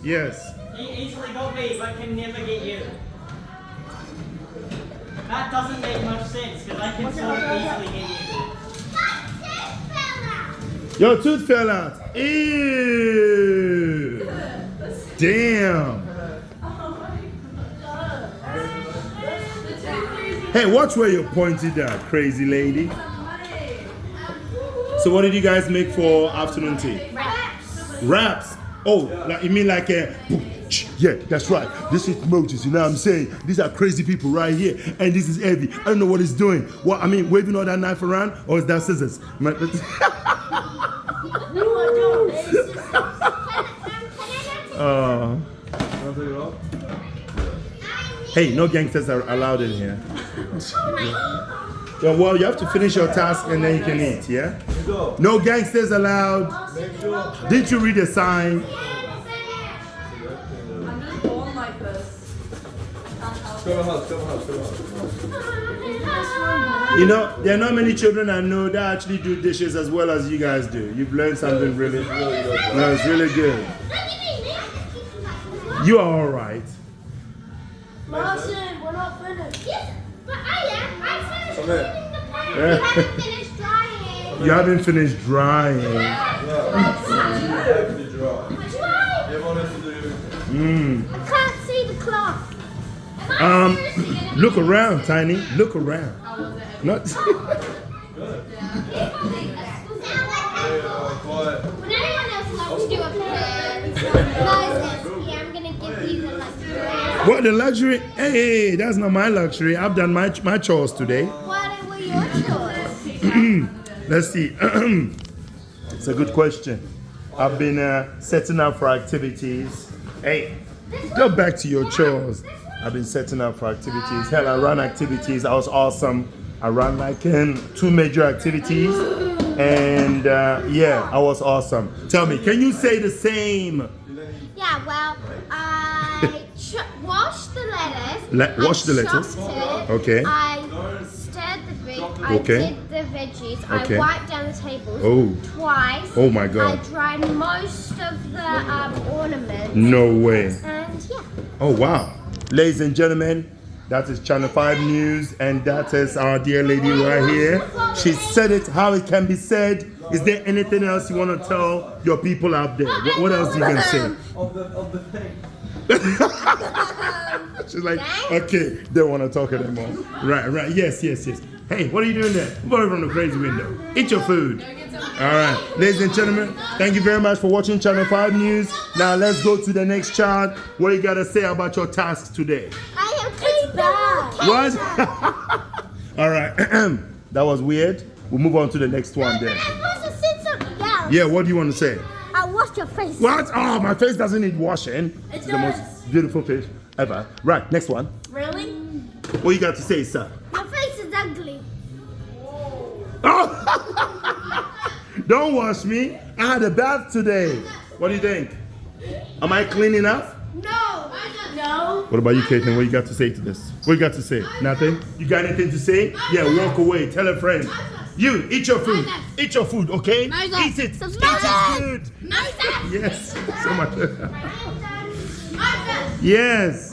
Yes. He easily got me, but can never get you. That doesn't make much sense, because I can sort of easily get you. Your tooth fell out. Ew. Damn. Hey, watch where you're pointed at, crazy lady. So what did you guys make for afternoon tea? Wraps. Oh, like, you mean like a... Yeah, that's right. This is Moses, you know what I'm saying? These are crazy people right here. And this is Evie. I don't know what it's doing. What, I mean, waving all that knife around? Or is that scissors? Hey, no gangsters are allowed in here. Yeah, well, you have to finish your task and then you can eat, yeah? No gangsters allowed. Didn't you read the sign? You know, there are not many children I know that actually do dishes as well as you guys do. You've learned something really good. No, it's really good. You are all right. Martin, we're not finished. Yes, but I am. I finished Okay. cleaning the pan. We haven't finished drying. You haven't finished drying. I can't see the cloth. Look around, Tiny. Look around. Not. Would anyone else like to do a plan? Guys, yeah, I'm gonna give you the luxury. What, the luxury? Hey, that's not my luxury. I've done my chores today. What were your chores? Let's see. It's a good question. I've been setting up for activities. Hey, go back to your chores. I've been setting up for activities. Hell, I ran activities. I was awesome. I ran like 2 major activities. And yeah, I was awesome. Tell me, can you say the same? Yeah, well, I washed the lettuce. Wash the lettuce. It, Okay. I stirred the beef. Okay. I did the veggies. Okay. I wiped down the tables twice. Oh my God. I dried most of the ornaments. No way. And yeah. Oh wow. Ladies and gentlemen, that is Channel 5 News, and that is our dear lady right here. She said it how it can be said. Is there anything else you want to tell your people out there? What else you can say? Of the thing. She's like, okay, don't want to talk anymore. Right. Yes. Hey, what are you doing there? Move away from the crazy window. Eat your food. All right, ladies and gentlemen, thank you very much for watching Channel 5 News. Now let's go to the next chart. What you got to say about your tasks today? I have cleaned the What? All right. That was weird. We'll move on to the next one then. I'm supposed to say something else. Yeah, what do you want to say? I washed your face. What? Oh, my face doesn't need washing. It's the most beautiful face ever. Right, next one. Really? What you got to say, sir? Your face is ugly. Oh! Don't wash me. I had a bath today. What do you think? Am I clean enough? No. No. What about you, Caitlin? What you got to say to this? What you got to say? Nothing? You got anything to say? Yeah, walk away. Tell a friend. You, eat your food. Eat your food, okay? Eat it. Eat it good. Yes. So much. Yes.